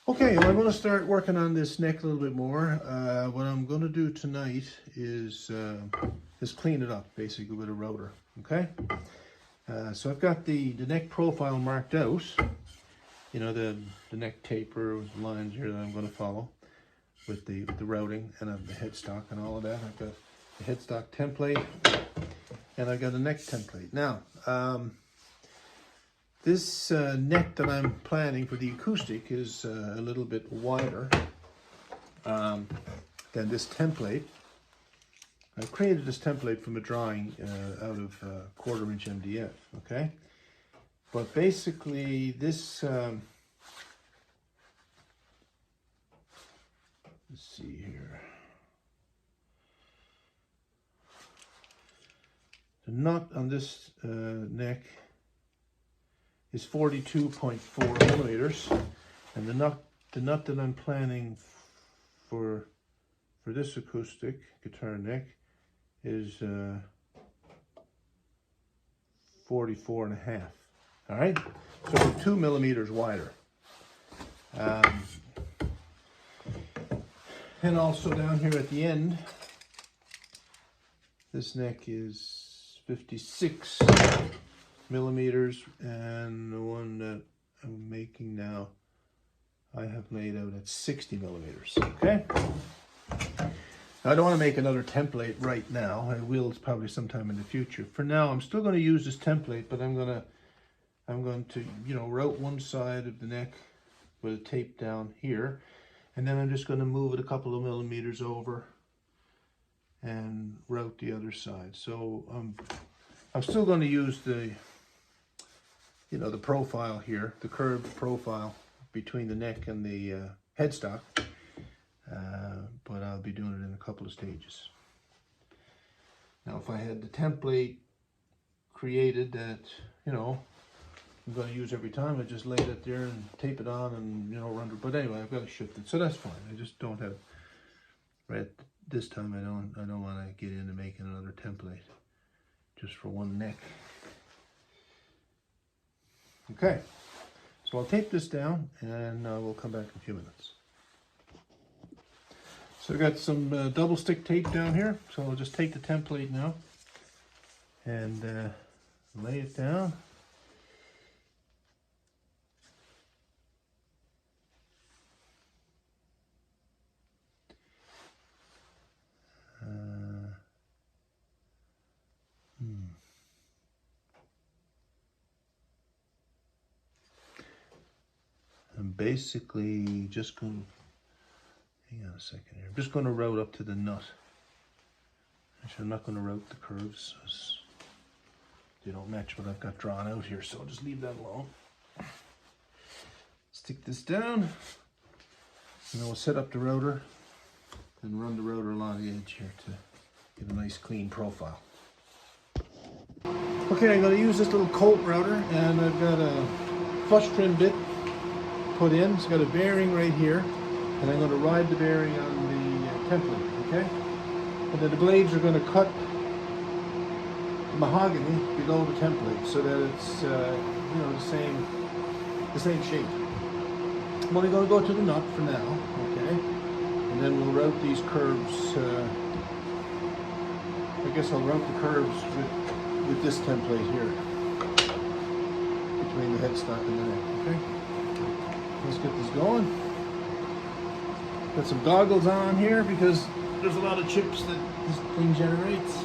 Okay, well, I'm going to start working on this neck a little bit more. What I'm going to do tonight is clean it up, basically, with a router. Okay, so I've got the neck profile marked out. You know, the neck taper with the lines here that I'm going to follow with the routing, and I have the headstock and all of that. I've got the headstock template, and I've got a neck template. Now, this neck that I'm planning for the acoustic is a little bit wider than this template. I created this template from a drawing out of 1/4 inch MDF, okay? But basically this, let's see here. The knot on this neck is 42.4 millimeters, and the nut that I'm planning for this acoustic guitar neck is 44.5. All right, so 2 millimeters wider. And also down here at the end, this neck is 56 millimeters, and the one that I'm making now I have laid out at 60 millimeters. Okay, now, I don't want to make another template right now. I will probably sometime in the future. For now, I'm still going to use this template, but I'm going to you know, route one side of the neck with a tape down here, and then I'm just going to move it a couple of millimeters over and route the other side. So I'm still going to use the, you know, the profile here, the curved profile between the neck and the headstock, but I'll be doing it in a couple of stages. Now, if I had the template created that, you know, I'm going to use every time, I just lay it there and tape it on and, you know, run it. But anyway, I've got to shift it, so that's fine. I just don't have, right this time I don't want to get into making another template just for one neck. Okay, so I'll tape this down and we'll come back in a few minutes. So I've got some double stick tape down here, so I'll just take the template now and lay it down. I'm basically just going to, hang on a second here, I'm just going to route up to the nut. Actually, I'm not going to route the curves, as they don't match what I've got drawn out here, so I'll just leave that alone. Stick this down, and then we'll set up the router and run the router along the edge here to get a nice clean profile. Okay, I'm going to use this little Colt router, and I've got a flush trim bit put in. It's got a bearing right here, and I'm going to ride the bearing on the template, okay? And then the blades are going to cut mahogany below the template so that it's you know, the same shape. I'm only going to go to the nut for now, okay? And then we'll route these curves. I guess I'll route the curves with this template here between the headstock and the neck, okay? Let's get this going. Got some goggles on here because there's a lot of chips that this thing generates.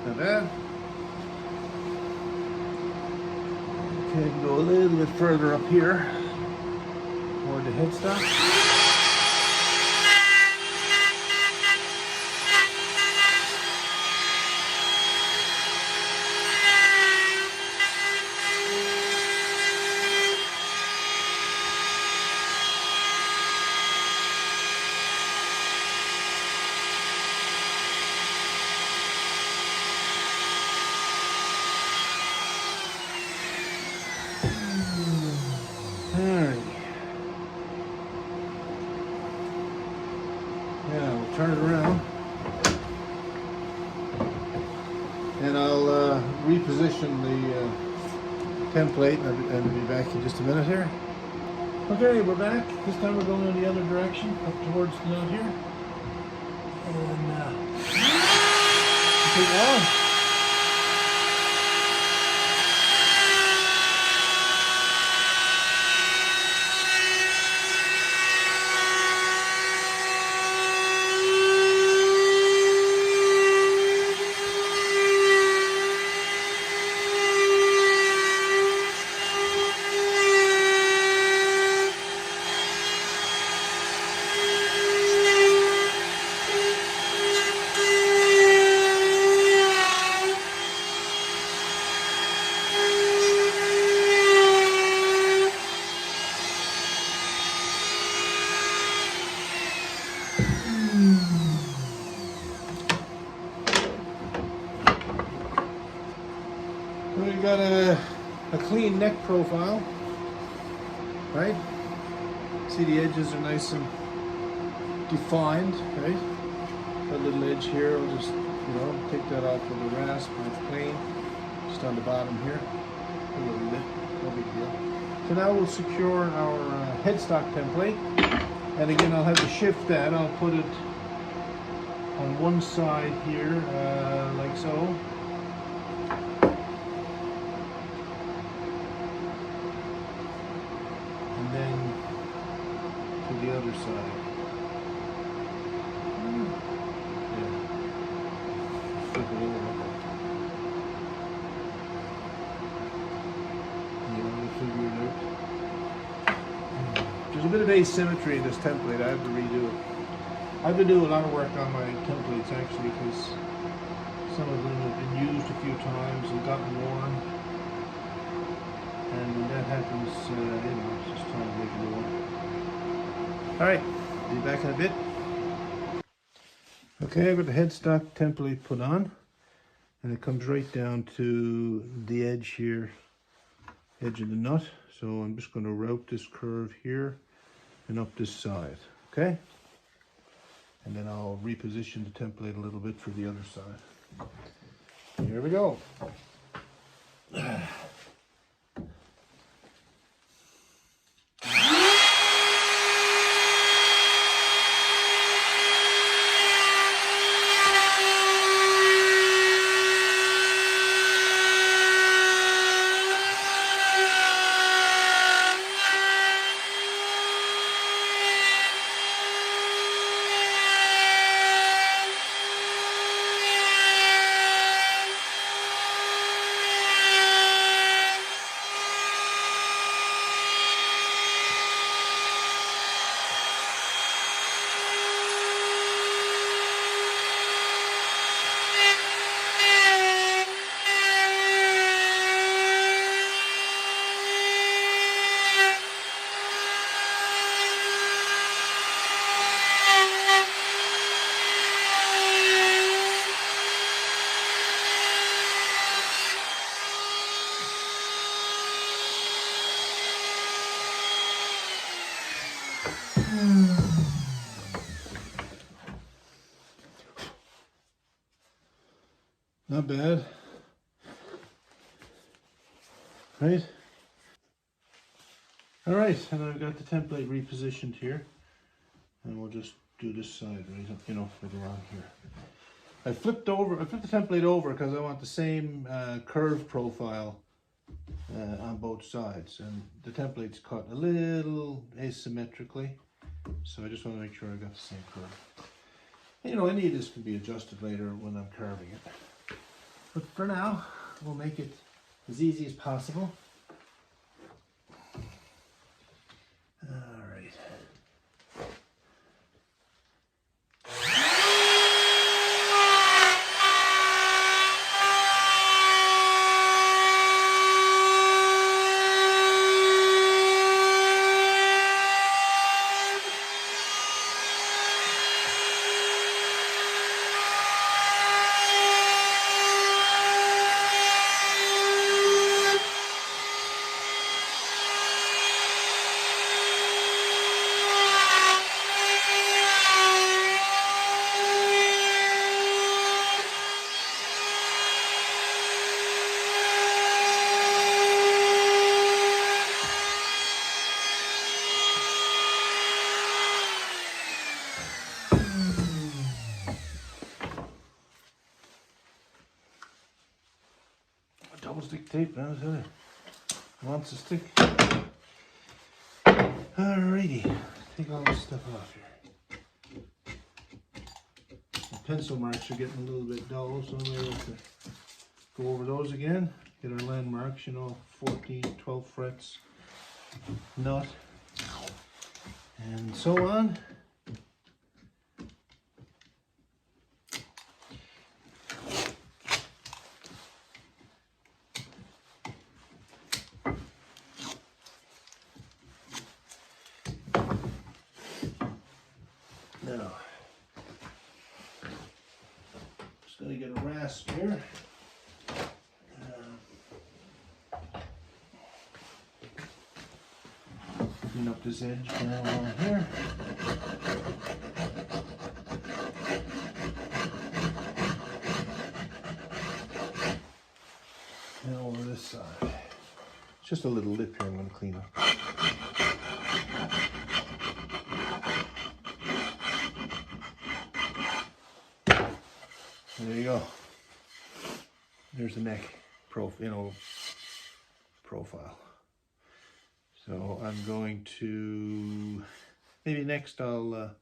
Not bad. Okay, go a little bit further up here toward the headstock. Yeah, we'll turn it around. And I'll reposition the template and I'll be back in just a minute here. Okay, we're back. This time we're going in the other direction, up towards the nut here. And take it on. We've got a clean neck profile, right? See, the edges are nice and defined, right? That little edge here, I'll just, take that off with a rasp and it's clean. Just on the bottom here, a little bit, no big deal. So now we'll secure our headstock template. And again, I'll have to shift that. I'll put it on one side here, like so. And then to the other side. Yeah. Flip it over. Figure it out. There's a bit of asymmetry in this template. I have to redo it. I've been doing a lot of work on my templates actually, because some of them have been used a few times and gotten worn. And when that happens, it's just time to make a new one. Alright, be back in a bit. Okay, I've got the headstock template put on, and it comes right down to the edge here, edge of the nut. So I'm just going to route this curve here and up this side, okay? And then I'll reposition the template a little bit for the other side. Here we go. Not bad, right? All right, and I've got the template repositioned here, and we'll just do this side, right? Right around here. I flipped the template over because I want the same curve profile on both sides, and the template's cut a little asymmetrically, so I just want to make sure I got the same curve. Any of this can be adjusted later when I'm carving it. But for now, we'll make it as easy as possible. All right. tape, man. I tell you. Wants to stick. Alrighty. Take all this stuff off here. The pencil marks are getting a little bit dull, so I'm going to have to go over those again. Get our landmarks, you know, 14, 12 frets, nut, and so on. Now, just going to get a rasp here. Clean up this edge down along here. And over this side. It's just a little lip here I'm going to clean up. There you go. There's the neck profile. So I'm going to, maybe next I'll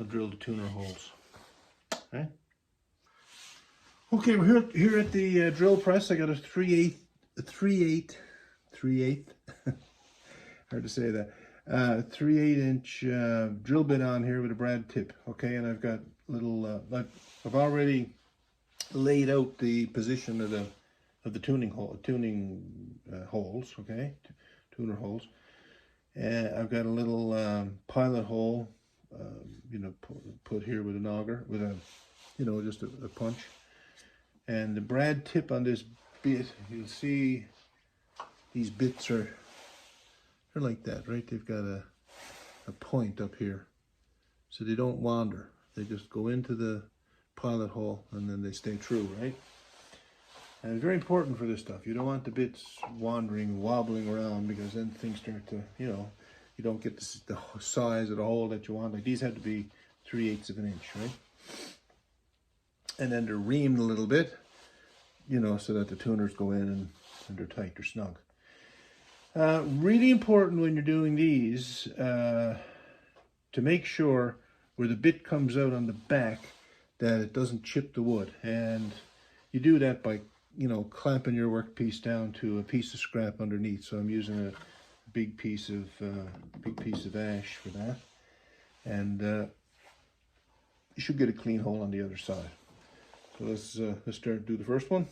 drill the tuner holes. Okay. Okay, we're here at the drill press. I got a 3/8, hard to say that, 3/8 inch drill bit on here with a brad tip. Okay, and I've got little, I've already laid out the position of the tuning holes. Okay. Tuner holes. I've got a little pilot hole, you know, put here with an auger, with a, you know, just a punch. And the brad tip on this bit, you'll see these bits they're like that, right? They've got a point up here, so they don't wander. They just go into the pilot hole and then they stay true, right? And it's very important for this stuff. You don't want the bits wandering, wobbling around, because then things start to, you know, you don't get the size of the hole that you want. Like these have to be 3/8 of an inch, right? And then they're reamed a little bit, you know, so that the tuners go in and they're tight, they're snug. Really important when you're doing these to make sure where the bit comes out on the back that it doesn't chip the wood. And you do that by, you know, clamping your workpiece down to a piece of scrap underneath. So I'm using a big piece of ash for that, and you should get a clean hole on the other side. So let's start do the first one.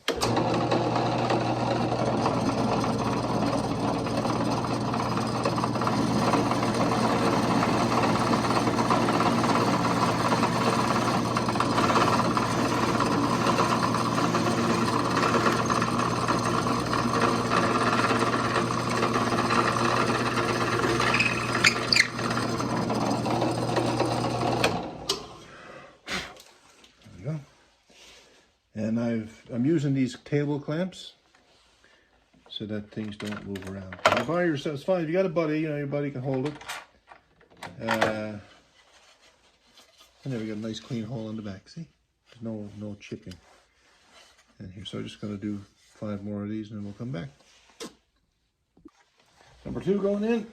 And I'm using these table clamps so that things don't move around. Now by yourself, it's fine. If you got a buddy, you know, your buddy can hold it. And there we got a nice clean hole on the back. See, there's no chipping in here. So I'm just going to do 5 more of these, and then we'll come back. Number 2 going in.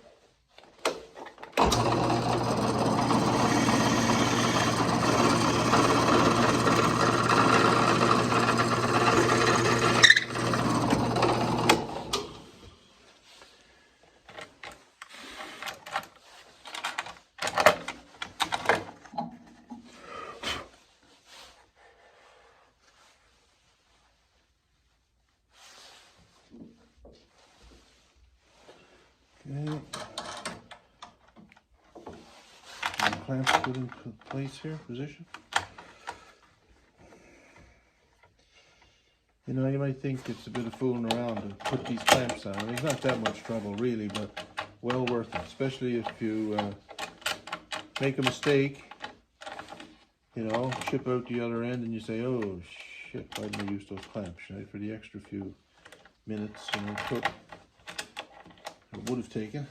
Okay. And the clamps put in place here, position. You know, you might think it's a bit of fooling around to put these clamps on. I mean, it's not that much trouble really, but well worth it, especially if you make a mistake, you know, chip out the other end and you say, oh shit, why didn't I use those clamps, right? For the extra few minutes, you know, it would have taken.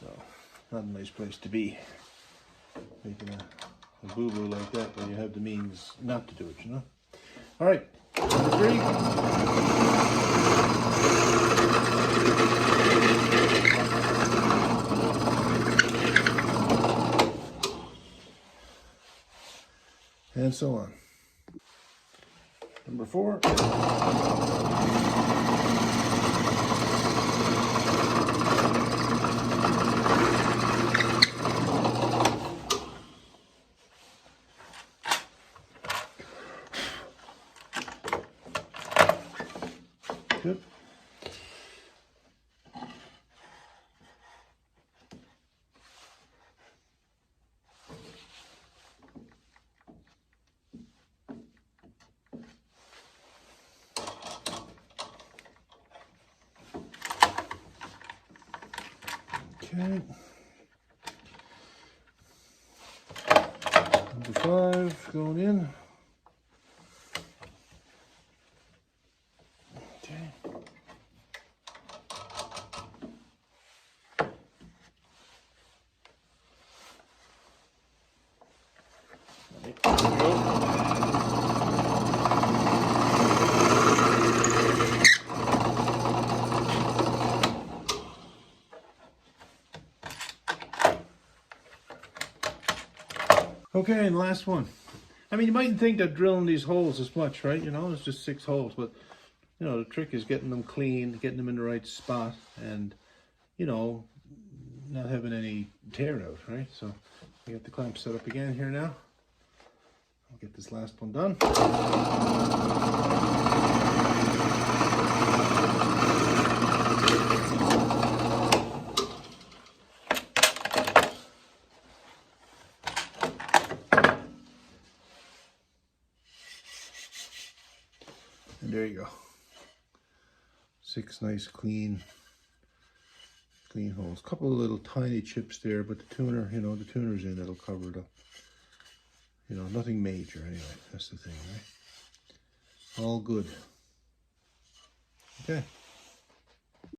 So, not a nice place to be, making a boo-boo like that when you have the means not to do it, you know. All right, Number 3. And so on. Number 4. Good. Okay. Number 5 going in. Okay. Okay, and last one. I mean, you mightn't think that drilling these holes is much, right? You know, it's just 6 holes, but you know, the trick is getting them clean, getting them in the right spot, and you know, not having any tear out, right? So we got the clamp set up again here now. I'll get this last one done. And there you go. 6 nice clean holes. A couple of little tiny chips there, but the tuner, you know, the tuner's in, it'll cover it up. You know, nothing major anyway. That's the thing, right? All good. Okay.